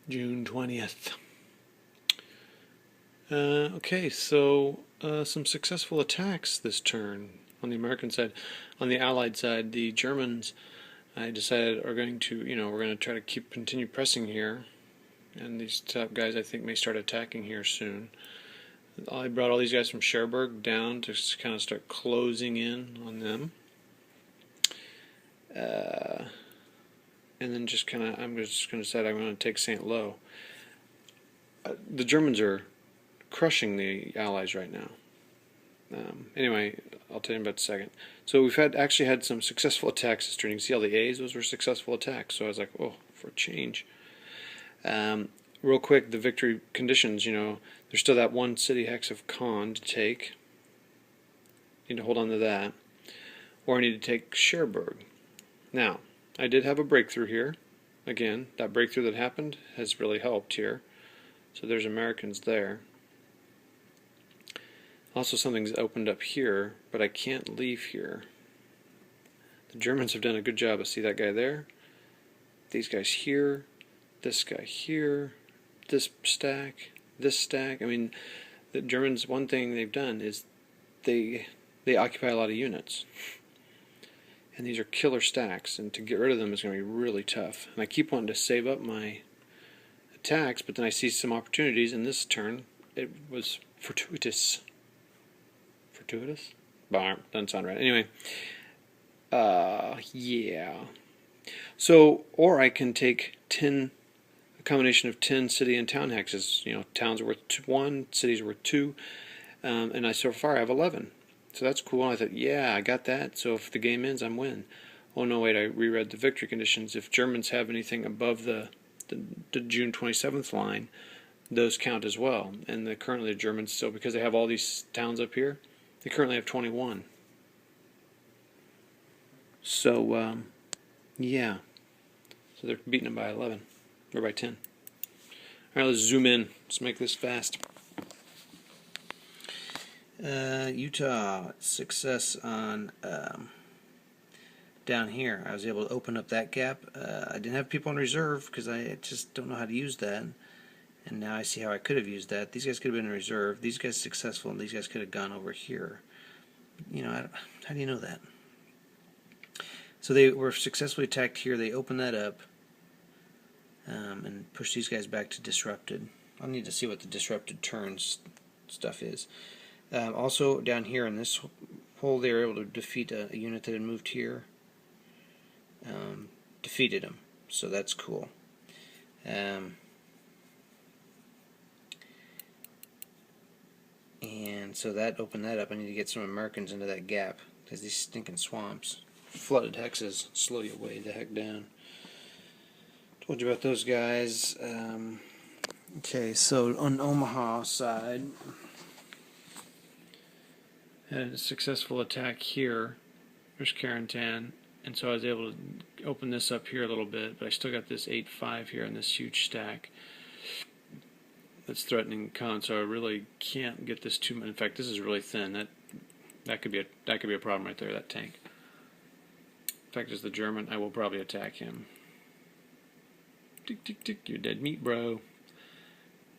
June 20th. Okay, so some successful attacks this turn on the American side. On the Allied side, the Germans, I decided, are going to, we're going to try to continue pressing here, and these top guys I think may start attacking here soon. I brought all these guys from Cherbourg down to kind of start closing in on them. And then just kind of, I'm just going to decide I'm going to take St. Lo. The Germans are crushing the Allies right now. Anyway, I'll tell you about it in a second. So we've actually had some successful attacks this turn. You can see all the A's; those were successful attacks. So I was like, oh, for a change. Real quick, the victory conditions. There's still that one city hex of Caen to take. Need to hold on to that, or I need to take Cherbourg. Now, I did have a breakthrough here. Again, that breakthrough that happened has really helped here. So there's Americans there. Also, something's opened up here, but I can't leave here. The Germans have done a good job. I see that guy there, these guys here, this guy here, this stack. I mean, the Germans, one thing they've done is they occupy a lot of units. And these are killer stacks, and to get rid of them is going to be really tough. And I keep wanting to save up my attacks, but then I see some opportunities. In this turn, it was fortuitous. Fortuitous? Doesn't sound right. Anyway, yeah. So, or I can take a combination of 10 city and town hexes. Towns are worth 1, cities are worth 2, and so far I have 11. So that's cool. And I thought, yeah, I got that. So if the game ends, I'm win. Oh no, wait! I reread the victory conditions. If Germans have anything above the June 27th line, those count as well. And currently the Germans still, because they have all these towns up here, they currently have 21. So yeah. So they're beating them by 11 or by 10. All right, let's zoom in. Let's make this fast. Utah, success on down here. I was able to open up that gap. I didn't have people in reserve because I just don't know how to use that. And now I see how I could have used that. These guys could have been in reserve. These guys successful, and these guys could have gone over here. How do you know that? So they were successfully attacked here. They opened that up and pushed these guys back to disrupted. I'll need to see what the disrupted turns stuff is. Also, down here in this hole, they were able to defeat a unit that had moved here. Defeated them, so that's cool. And so that opened that up. I need to get some Americans into that gap, because these stinking swamps, flooded hexes, slow you way the heck down. Told you about those guys. Okay, so on Omaha side, had a successful attack here. There's Carentan, and so I was able to open this up here a little bit, but I still got this 8-5 here in this huge stack that's threatening Con, so I really can't get this too much. In fact, this is really thin. That could be a problem right there. That tank. In fact, as the German, I will probably attack him. Tick tick tick, you're dead meat, bro.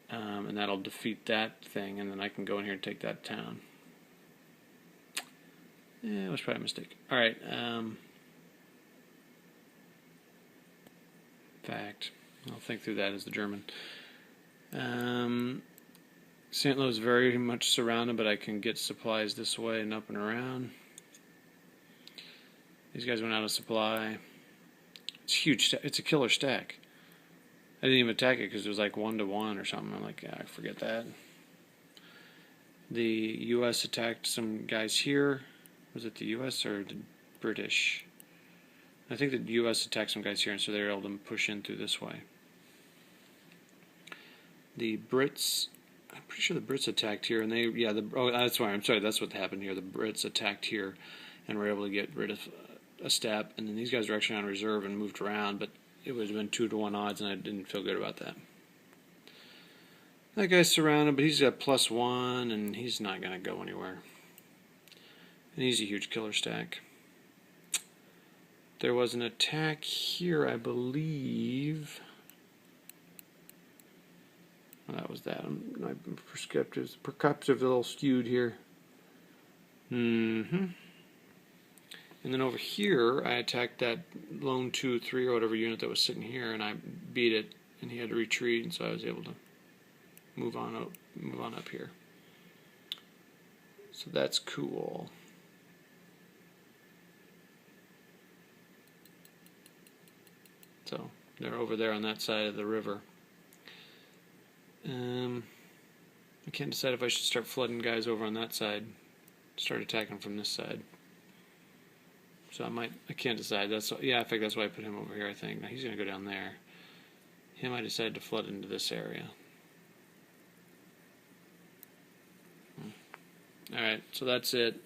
And that'll defeat that thing, and then I can go in here and take that town. Yeah, it was probably a mistake. Alright, fact. I'll think through that as the German. St. Louis is very much surrounded, but I can get supplies this way and up and around. These guys went out of supply. It's huge. It's a killer stack. I didn't even attack it because it was like 1-to-1 or something. I'm like, yeah, forget that. The U.S. attacked some guys here. Was it the U.S. or the British? I think the U.S. attacked some guys here, and so they were able to push in through this way. The Brits, I'm pretty sure the Brits attacked here, and that's why, I'm sorry, that's what happened here. The Brits attacked here, and were able to get rid of a step, and then these guys were actually on reserve and moved around, but it would have been 2-to-1 odds, and I didn't feel good about that. That guy's surrounded, but he's got +1, and he's not going to go anywhere. And he's a huge killer stack. There was an attack here, I believe. Well, that was that. My perspective's a little skewed here. And then over here, I attacked that lone 2-3 or whatever unit that was sitting here, and I beat it, and he had to retreat, and so I was able to move on up here. So that's cool. So they're over there on that side of the river. I can't decide if I should start flooding guys over on that side, start attacking from this side. So I can't decide. Yeah, in fact, that's why I put him over here, I think. Now he's going to go down there. Him, I decided to flood into this area. Alright, so that's it.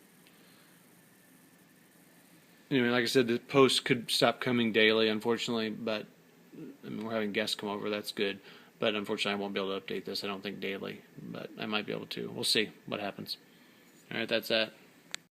Anyway, like I said, the posts could stop coming daily, unfortunately, but I mean, we're having guests come over, that's good. But unfortunately, I won't be able to update this, I don't think, daily. But I might be able to. We'll see what happens. Alright, that's that.